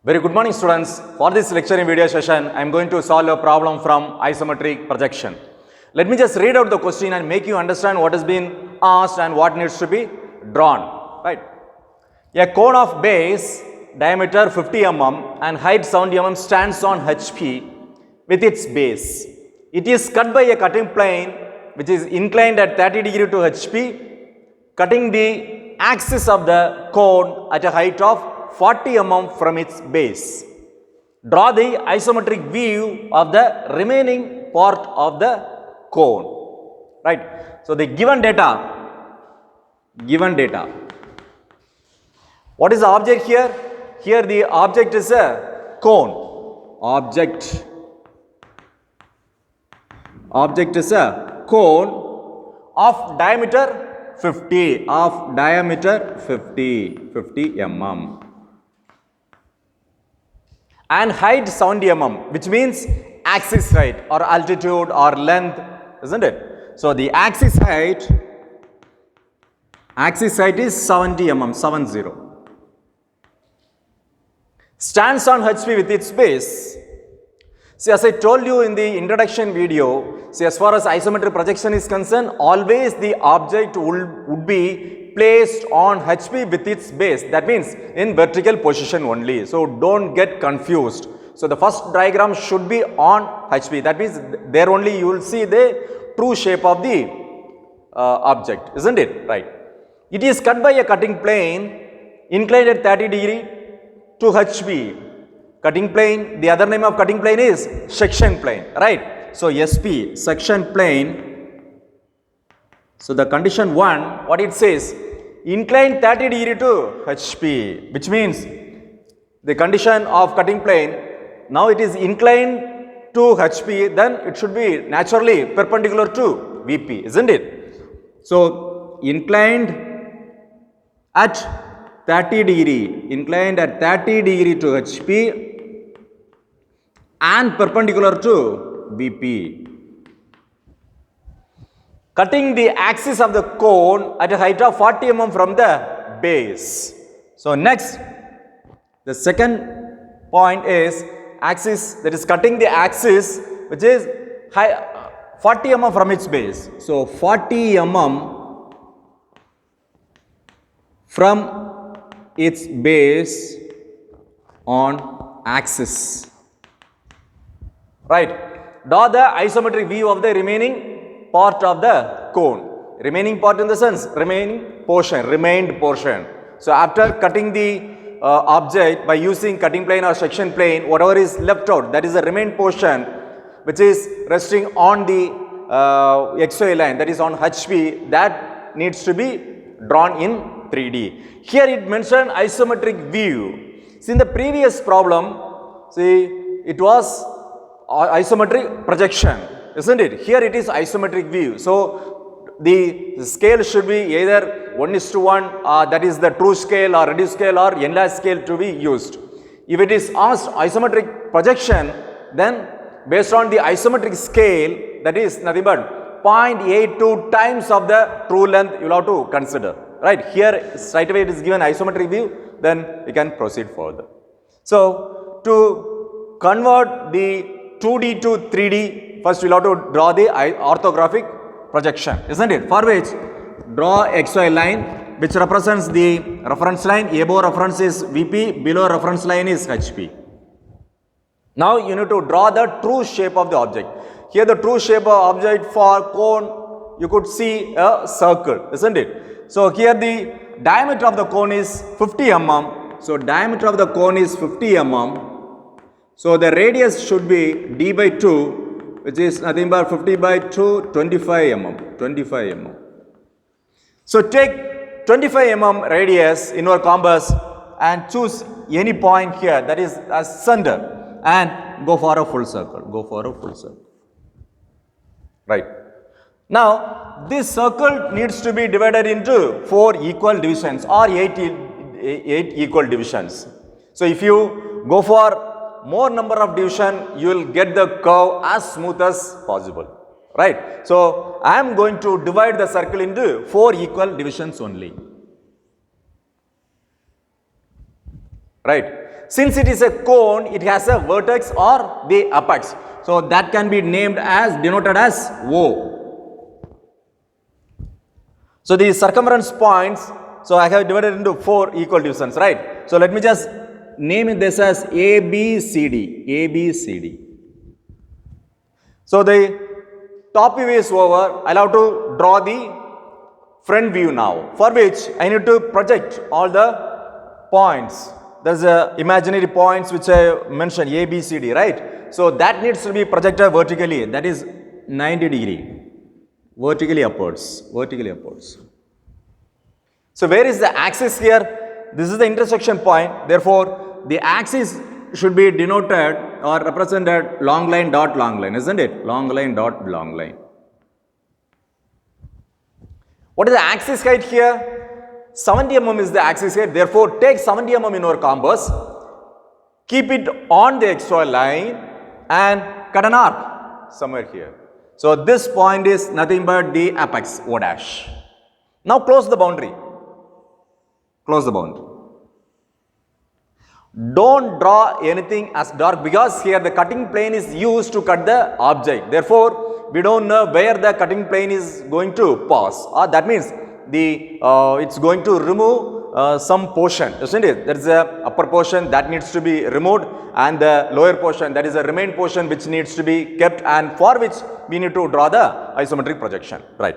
Very good morning, students. For this lecturing video session, I am going to solve a problem from isometric projection. Let me just read out the question and make you understand what has been asked and what needs to be drawn. Right? A cone of base diameter 50 mm and height 70 mm stands on HP with its base. It is cut by a cutting plane which is inclined at 30 degree to HP, cutting the axis of the cone at a height of 40 mm from its base. Draw the isometric view of the remaining part of the cone. Right. So, the given data. What is the object here? Here the object is a cone. Object is a cone of diameter 50 mm. And height 70 mm, which means axis height or altitude or length, isn't it? So, the axis height is 70 mm, 70. Stands on HP with its base. See, as I told you in the introduction video, see, as far as isometric projection is concerned, always the object would be placed on HP with its base. That means in vertical position only. So, don't get confused. So, the first diagram should be on HP. That means there only you will see the true shape of the object, isn't it? Right. It is cut by a cutting plane inclined at 30 degree to HP. Cutting plane, the other name of cutting plane is section plane, right? So, SP, section plane. So, the condition 1, what it says, inclined 30 degree to HP, which means the condition of cutting plane, now it is inclined to HP, then it should be naturally perpendicular to VP, isn't it? So, inclined at 30 degree to HP and perpendicular to VP. Cutting the axis of the cone at a height of 40 mm from the base. So, next, the second point is axis, that is cutting the axis which is 40 mm from its base. So, 40 mm from its base on axis. Right. Draw the isometric view of the remaining part of the cone. Remaining part in the sense, remained portion. So, after cutting the object by using cutting plane or section plane, whatever is left out, that is the remained portion which is resting on the XY line, that is on HP, that needs to be drawn in 3D. Here it mentioned isometric view. See, in the previous problem, see, it was isometric projection, isn't it? Here it is isometric view. So, the scale should be either 1:1, that is the true scale or reduced scale or enlarged scale to be used. If it is asked isometric projection, then based on the isometric scale, that is nothing but 0.82 times of the true length you will have to consider. Right? Here straight away it is given isometric view, then we can proceed further. So, to convert the 2D to 3D, first we will have to draw the orthographic projection, isn't it? For which, draw XY line which represents the reference line. Above reference is VP, below reference line is HP. Now, you need to draw the true shape of the object. Here the true shape of object for cone, you could see a circle, isn't it? So, here the diameter of the cone is 50 mm. So, diameter of the cone is 50 mm. So, the radius should be d by 2, which is nothing but 50 by 2, 25 mm. So, take 25 mm radius in your compass and choose any point here, that is as center, and go for a full circle. Right. Now, this circle needs to be divided into 4 equal divisions or 8 equal divisions. So, if you go for more number of division, you will get the curve as smooth as possible. Right. So, I am going to divide the circle into 4 equal divisions only. right. Since it is a cone, it has a vertex or the apex. So that can be named as, denoted as O. So the circumference points, so I have divided into 4 equal divisions, right? So let me just name this as A, B, C, D. A, B, C, D. So the top view is over. I'll have to draw the front view now, for which I need to project all the points. There's imaginary points which I mentioned, A, B, C, D, right? So that needs to be projected vertically, that is 90 degree, vertically upwards, vertically upwards. So where is the axis here? This is the intersection point. Therefore, the axis should be denoted or represented long line dot long line, isn't it? Long line dot long line. What is the axis height here? 70 mm is the axis height. Therefore, take 70 mm in your compass, keep it on the XY line and cut an arc somewhere here. So this point is nothing but the apex, O dash. Now close the boundary. Close the boundary. Don't draw anything as dark, because here the cutting plane is used to cut the object. Therefore, we don't know where the cutting plane is going to pass. That means the it's going to remove some portion, isn't it? There is a upper portion that needs to be removed, and the lower portion, that is a remain portion, which needs to be kept, and for which we need to draw the isometric projection, right?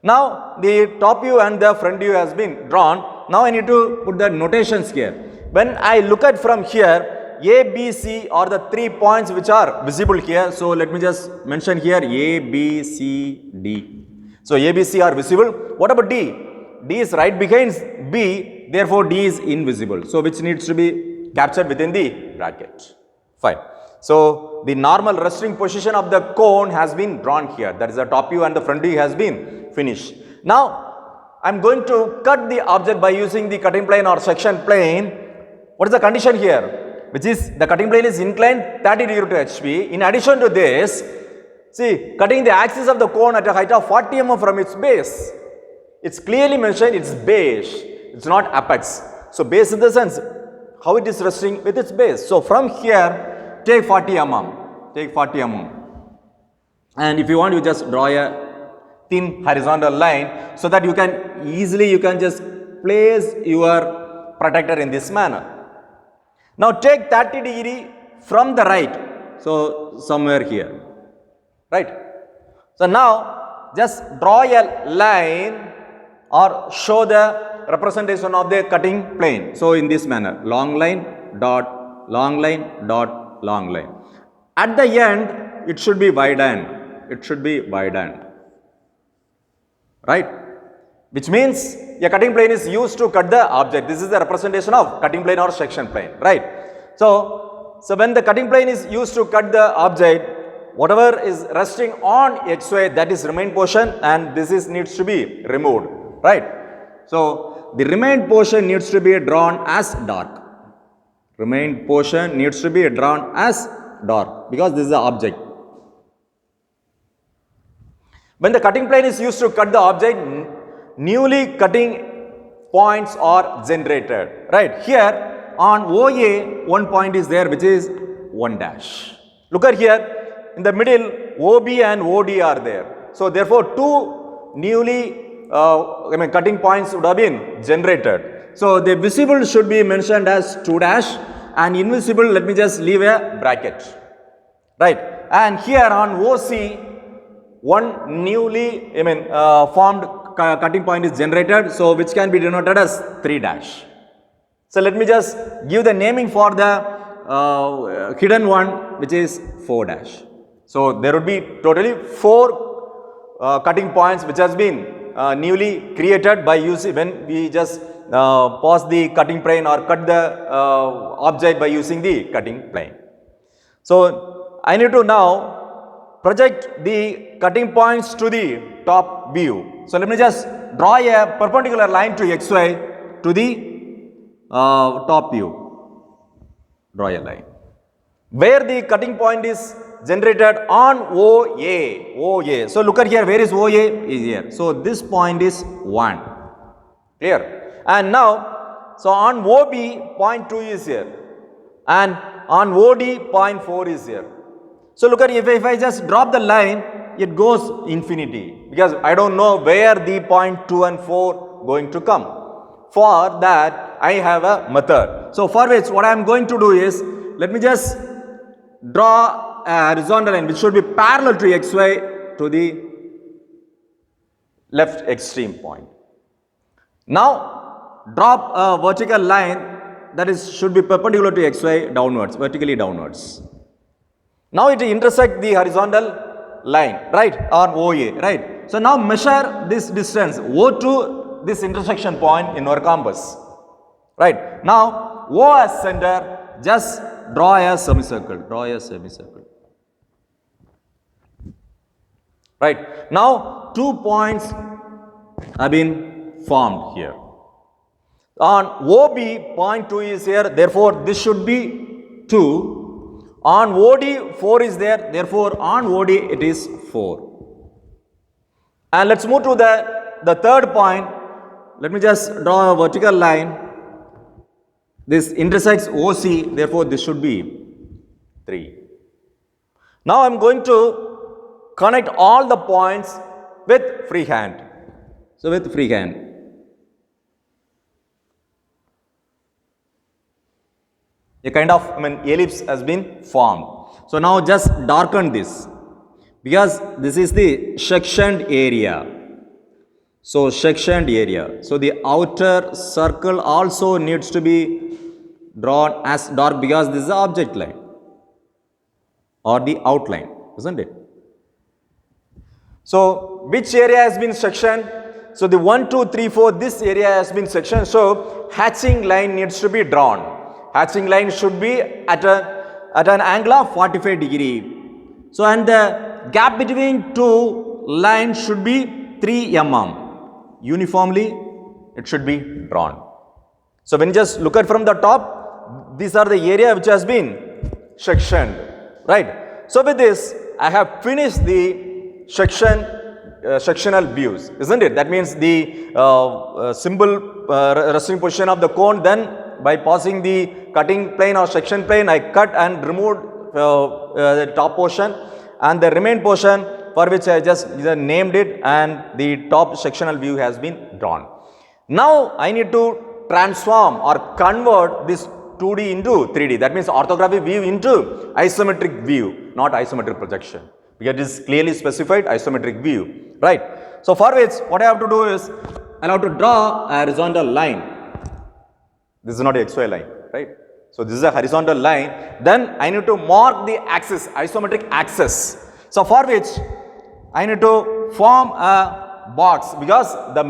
Now the top view and the front view has been drawn. Now I need to put the notations here. When I look at from here, A, B, C are the 3 points which are visible here. So let me just mention here A, B, C, D. So A, B, C are visible. What about D? D is right behind B, therefore D is invisible. So which needs to be captured within the bracket. Fine. So the normal resting position of the cone has been drawn here. That is the top view and the front view has been finished. Now I am going to cut the object by using the cutting plane or section plane. What is the condition here? Which is the cutting plane is inclined 30 degree to HP. In addition to this, see, cutting the axis of the cone at a height of 40 mm from its base. It's clearly mentioned it's base, it's not apex. So base in the sense how it is resting with its base. So from here, take 40 mm, take 40 mm. And if you want, you just draw a thin horizontal line so that you can easily, you can just place your protector in this manner. Now take 30 degree from the right, so somewhere here, right? So now just draw a line or show the representation of the cutting plane. So in this manner, long line dot long line dot long line. At the end, it should be widened. It should be widened, right? Which means a cutting plane is used to cut the object. This is the representation of cutting plane or section plane, right? So when the cutting plane is used to cut the object, whatever is resting on XY, that is remain portion, and this is needs to be removed, right? So the remain portion needs to be drawn as dark. Remain portion needs to be drawn as dark because this is the object. When the cutting plane is used to cut the object, newly cutting points are generated, right? Here on OA, one point is there, which is 1 dash. Look at here, in the middle, OB and OD are there. So therefore, 2 newly cutting points would have been generated. So the visible should be mentioned as 2 dash, and invisible, let me just leave a bracket, right? And here on OC, one newly formed cutting point is generated, so which can be denoted as 3 dash. So let me just give the naming for the hidden one, which is 4 dash. So there would be totally 4 cutting points which has been newly created by using, when we just pass the cutting plane or cut the object by using the cutting plane. So I need to now project the cutting points to the top view. So let me just draw a perpendicular line to XY to the top view. Draw a line where the cutting point is generated on OA. OA. So look at here, where is OA? Is here. So this point is 1. Clear? And now, so on OB, point 2 is here. and on OD point 4 is here. So look at, if I just drop the line, it goes infinity, because I don't know where the point 2 and 4 going to come. For that I have a method. So for which what I am going to do is, let me just draw a horizontal line which should be parallel to xy to the left extreme point. Now drop a vertical line that is should be perpendicular to xy downwards, vertically downwards. Now it intersect the horizontal line, right, or OA, right. So now measure this distance O to this intersection point in our compass, right. Now O as center, just draw a semicircle, right. Now 2 points have been formed here. On OB, point 2 is here, therefore this should be 2. On OD, 4 is there, therefore on OD it is 4. And let's move to the third point. Let me just draw a vertical line. This intersects OC, therefore this should be 3. Now I am going to connect all the points with free hand. So with free hand. A kind of ellipse has been formed. So now just darken this, because this is the sectioned area. So sectioned area. So the outer circle also needs to be drawn as dark, because this is the object line or the outline, isn't it? So which area has been sectioned? So the 1, 2, 3, 4, this area has been sectioned. So hatching line needs to be drawn. Hatching line should be at an angle of 45 degree. So and the gap between two lines should be 3 mm. Uniformly it should be drawn. So when you just look at from the top, these are the area which has been sectioned, right. So with this I have finished the sectional views, isn't it? That means the symbol resting position of the cone, then by passing the cutting plane or section plane, I cut and removed the top portion, and the remaining portion for which I just named it, and the top sectional view has been drawn. Now I need to transform or convert this 2D into 3D. That means orthographic view into isometric view, not isometric projection, because it is clearly specified isometric view, right. So for which what I have to do is, I have to draw a horizontal line. This is not a XY line, right. So this is a horizontal line. Then I need to mark the axis, isometric axis. So for which I need to form a box, because the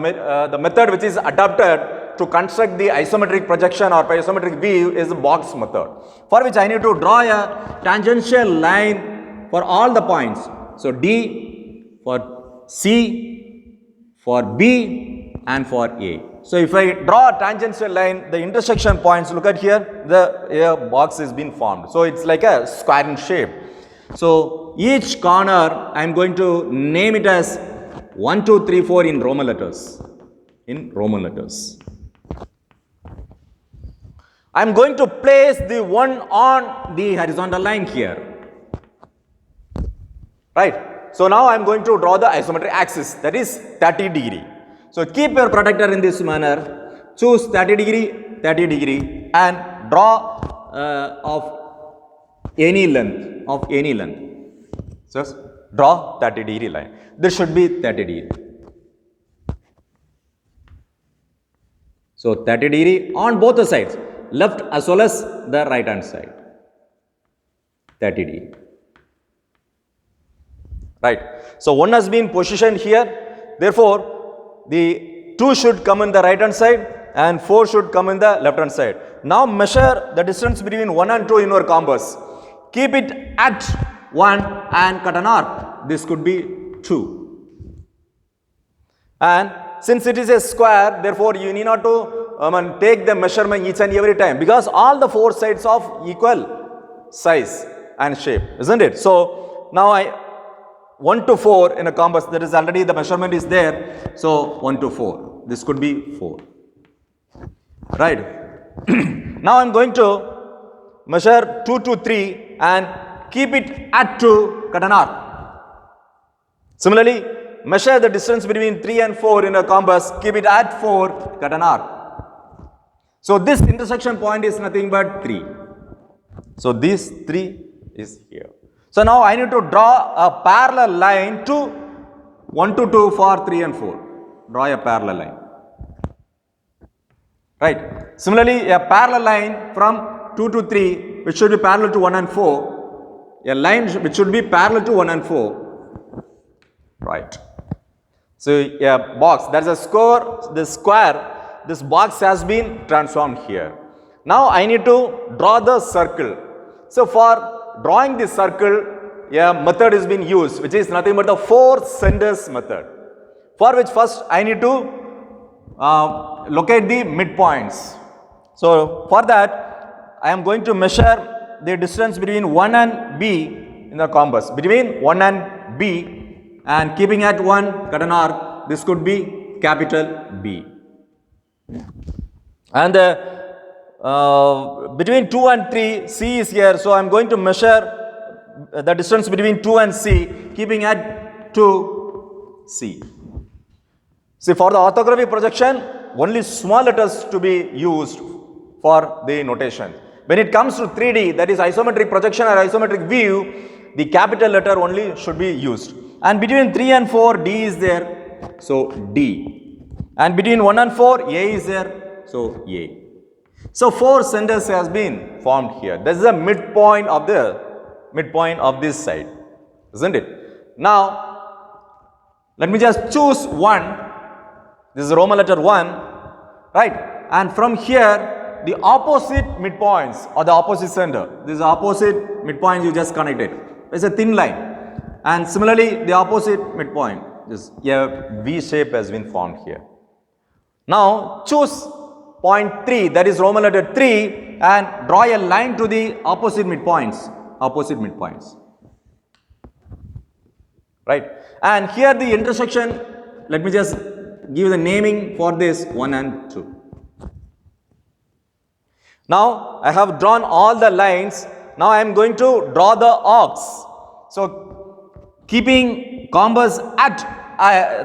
method which is adopted to construct the isometric projection or isometric view is the box method, for which I need to draw a tangential line for all the points. So D for C, for B and for A. So if I draw a tangential line, the intersection points, look at here, the box is being formed. So it's like a square in shape. So each corner I am going to name it as 1, 2, 3, 4 in Roman letters. I am going to place the one on the horizontal line here, right. So now I am going to draw the isometric axis, that is 30 degree. So keep your protractor in this manner, choose 30 degree and draw of any length. So draw 30 degree line. This should be 30 degree. So 30 degree on both the sides, left as well as the right hand side. 30 degree. Right. So one has been positioned here. Therefore, the 2 should come in the right hand side and 4 should come in the left hand side. Now measure the distance between 1 and 2 in your compass. Keep it at 1 and cut an arc. This could be 2. And since it is a square, therefore you need not to take the measurement each and every time, because all the 4 sides of equal size and shape, isn't it? So now 1 to 4 in a compass, that is already the measurement is there. So 1 to 4, this could be 4, right. Now I am going to measure 2 to 3 and keep it at 2, cut an arc. Similarly, measure the distance between 3 and 4 in a compass, keep it at 4, cut an arc. So this intersection point is nothing but 3. So this 3 is here. So now I need to draw a parallel line to 1 to 2 for 3 and 4. Draw a parallel line. Right. Similarly, a parallel line from 2 to 3, which should be parallel to 1 and 4. A line which should be parallel to 1 and 4. Right. So a box, that is a square, this box has been transformed here. Now I need to draw the circle. So for drawing this circle, a method is being used, which is nothing but the 4 centers method. For which first I need to locate the midpoints. So for that, I am going to measure the distance between 1 and B in the compass. Between 1 and B, and keeping at 1, cut an arc. This could be capital B. And between 2 and 3, C is here. So I am going to measure the distance between 2 and C, keeping at 2, C. See, for the orthographic projection, only small letters to be used for the notation. When it comes to 3D, that is isometric projection or isometric view, the capital letter only should be used. And between 3 and 4, D is there, so D. And between 1 and 4, A is there, so A. So 4 centers has been formed here. This is the midpoint of this side, isn't it? Now, let me just choose one. This is Roman letter 1, right? And from here, the opposite midpoints or the opposite center. This is opposite midpoint you just connected. It's a thin line. And similarly, the opposite midpoint, this V shape has been formed here. Now, choose point 3, that is Roman letter 3, and draw a line to the opposite midpoints. Right? And here the intersection, let me just give the naming for this 1 and 2. Now, I have drawn all the lines. Now, I am going to draw the arcs. So, keeping compass at,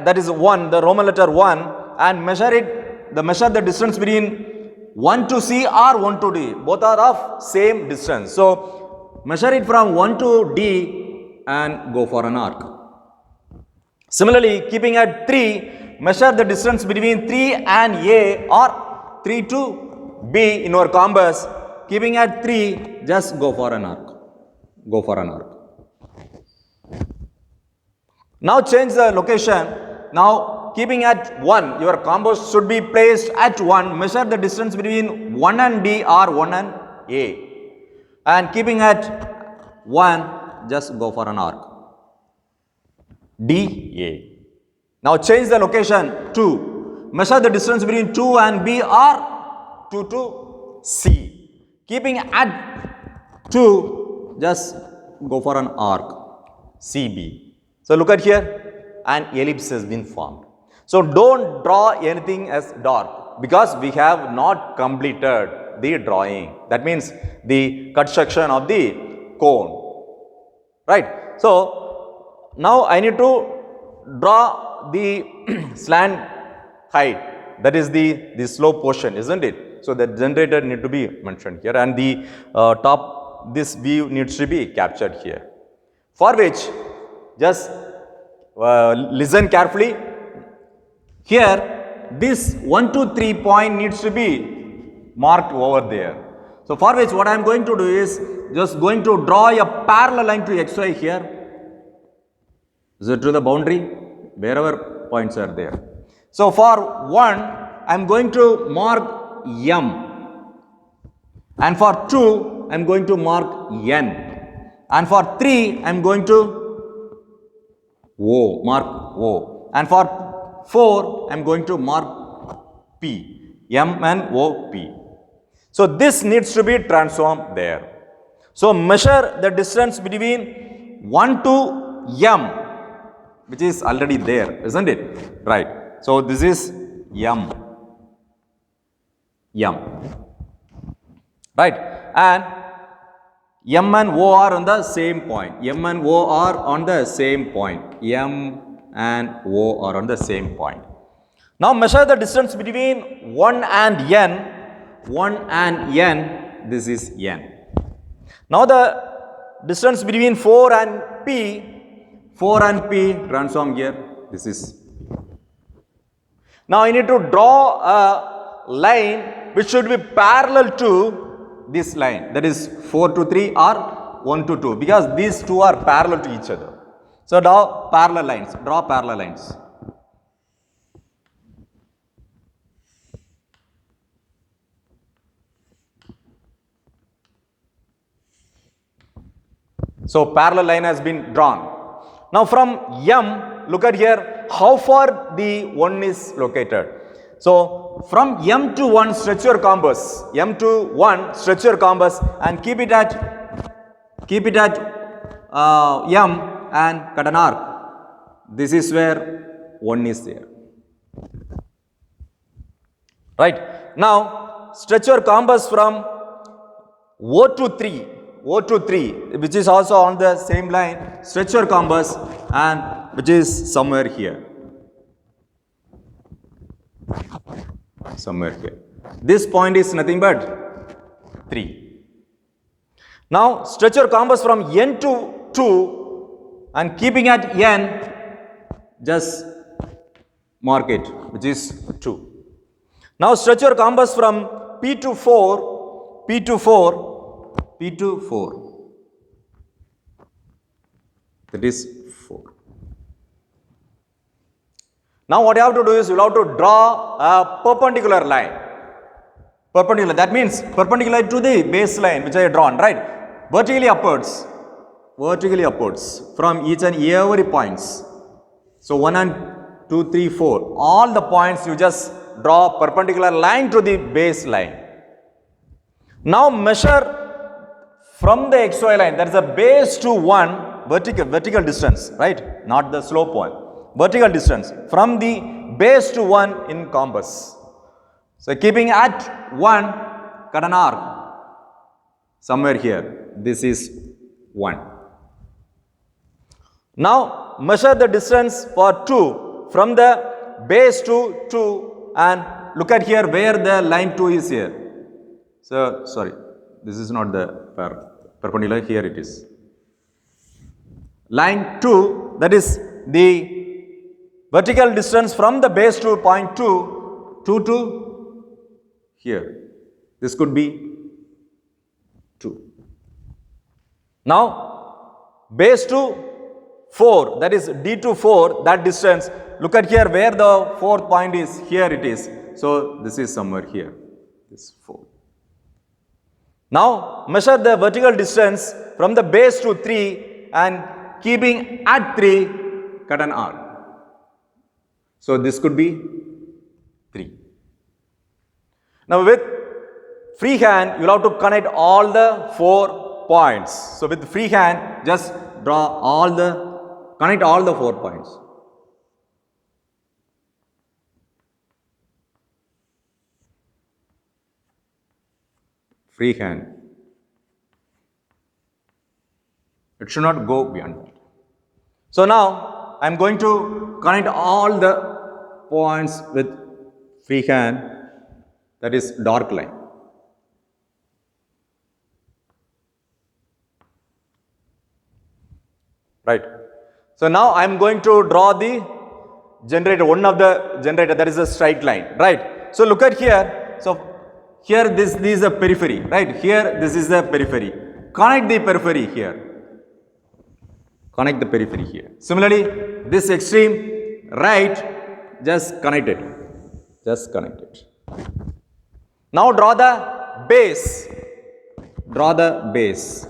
that is 1, the Roman letter 1, and measure the distance between 1 to C or 1 to D. Both are of same distance. So, measure it from 1 to D and go for an arc. Similarly, keeping at 3, measure the distance between 3 and A or 3 to B in our compass. Keeping at 3, just go for an arc. Now change the location. Now keeping at 1, your compass should be placed at 1. Measure the distance between 1 and D or 1 and A. And keeping at 1, just go for an arc. D, A. Now change the location 2. Measure the distance between 2 and B or 2 to C. Keeping at 2, just go for an arc, CB. So look at here, an ellipse has been formed. So don't draw anything as dark because we have not completed the drawing. That means the cut section of the cone. Right. So now I need to draw the slant height, that is the slope portion, isn't it? So the generator need to be mentioned here, and the this view needs to be captured here. For which, just listen carefully. Here, this 1, 2, 3 point needs to be marked over there. So for which, what I am going to do is just going to draw a parallel line to XY here. Is it to the boundary? Wherever points are there. So for 1, I am going to mark M. And for 2, I am going to mark N. And for 3, I am going to mark O. And for 4, I am going to mark P. M and O, P. So this needs to be transformed there. So measure the distance between 1 to M, which is already there, isn't it? Right. So this is M. Right. And M and O are on the same point. M and O are on the same point. M and O are on the same point. Now measure the distance between 1 and N. 1 and N, this is N. Now the distance between 4 and P, 4 and P, transform here, this is. Now I need to draw a line which should be parallel to this line, that is 4 to 3 or 1 to 2, because these two are parallel to each other. So draw parallel lines, draw parallel lines. So parallel line has been drawn. Now from M, look at here, how far the 1 is located. So from M to 1, stretch your compass. M to 1, stretch your compass and keep it at M and cut an arc. This is where 1 is there. Right. Now stretch your compass from O to 3. O to 3, which is also on the same line. Stretch your compass and which is somewhere here. Somewhere here. This point is nothing but 3. Now stretch your compass from N to 2 and keeping at N, just mark it, which is 2. Now stretch your compass from P to 4, P to 4, P to 4, that is 4. Now what you have to do is you have to draw a perpendicular line. Perpendicular, that means perpendicular to the baseline which I have drawn, right? Vertically upwards from each and every points. So 1 and 2, 3, 4, all the points you just draw perpendicular line to the baseline. Now measure from the XY line, that is a base to 1, vertical distance, right? Not the slope one. Vertical distance from the base to 1 in compass. So keeping at 1, cut an arc somewhere here. This is 1. Now measure the distance for 2 from the base to 2 and look at here where the line 2 is here. So sorry, this is not the perpendicular, here it is. Line 2, that is the vertical distance from the base to point 2 to here. This could be 2. Now base to 4, that is D to 4, that distance, look at here where the 4th point is, here it is. So this is somewhere here, this 4. Now measure the vertical distance from the base to 3 and keeping at 3, cut an arc. So this could be 3. Now with free hand, you will have to connect all the 4 points. So with free hand, just connect all the 4 points. Free hand. It should not go beyond that. So now I am going to connect all the points with free hand, that is dark line. Right. So now I am going to draw the generator, one of the generator, that is a straight line. Right. So look at here. So here this is a periphery, right? Here this is the periphery. Connect the periphery here. Connect the periphery here. Similarly, this extreme right, just connect it. Just connect it. Now draw the base. Draw the base.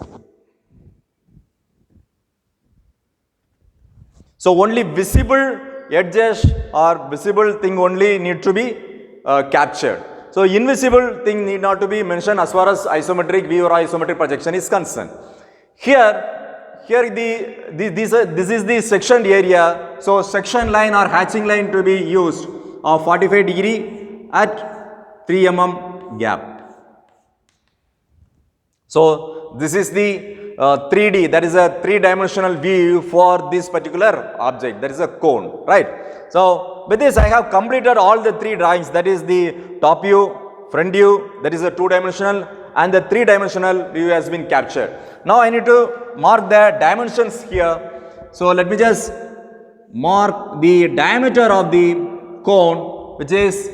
So only visible edges or visible thing only need to be captured. So invisible thing need not to be mentioned as far as isometric view or isometric projection is concerned. Here this is the sectioned area. So section line or hatching line to be used of 45 degree at 3 mm gap. So this is the 3D, that is a three-dimensional view for this particular object, that is a cone, right? So with this I have completed all the three drawings, that is the top view, front view, that is a two-dimensional, and the three-dimensional view has been captured. Now I need to mark the dimensions here. So let me just mark the diameter of the cone, which is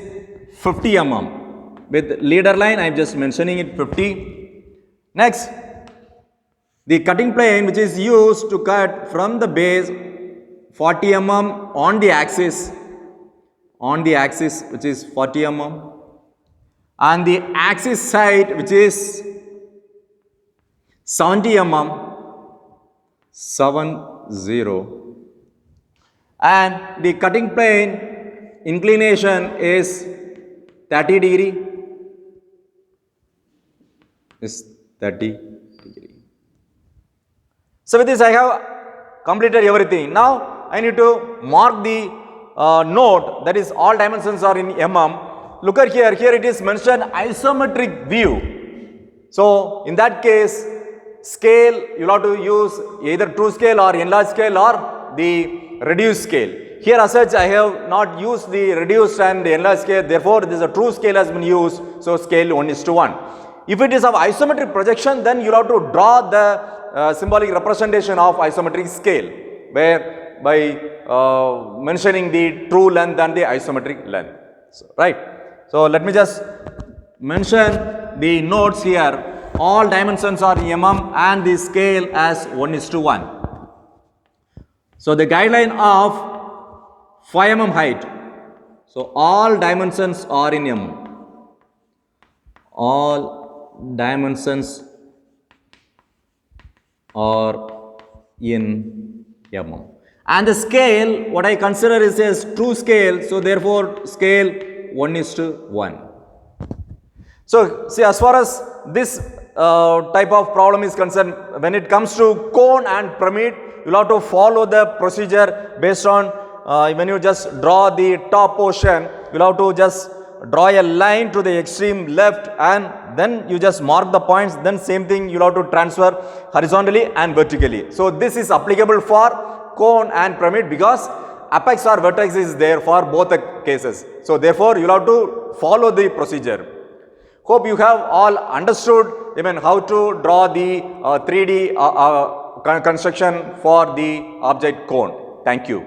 50 mm. With leader line I am just mentioning it 50. Next, the cutting plane which is used to cut from the base 40 mm on the axis which is 40 mm, and the axis side which is 70 mm, 70, and the cutting plane inclination is 30 degree, is 30 degree. So with this I have completed everything. Now I need to mark the note, that is all dimensions are in mm. Look at here, here it is mentioned isometric view. So in that case, scale you will have to use either true scale or enlarged scale or the reduced scale. Here as such I have not used the reduced and the enlarged scale, therefore this is a true scale has been used, so scale 1:1. If it is of isometric projection, then you will have to draw the symbolic representation of isometric scale, where by mentioning the true length and the isometric length, so, right. So let me just mention the notes here. All dimensions are in mm and the scale as 1:1. So the guideline of 5 mm height. So all dimensions are in mm. All dimensions are in mm. And the scale, what I consider is a true scale, so therefore scale 1:1. So see, as far as this type of problem is concerned, when it comes to cone and pyramid, you will have to follow the procedure based on when you just draw the top portion, you will have to just draw a line to the extreme left and then you just mark the points, then same thing you will have to transfer horizontally and vertically. So this is applicable for cone and pyramid because apex or vertex is there for both the cases. So therefore you will have to follow the procedure. Hope you have all understood how to draw the 3D construction for the object cone. Thank you.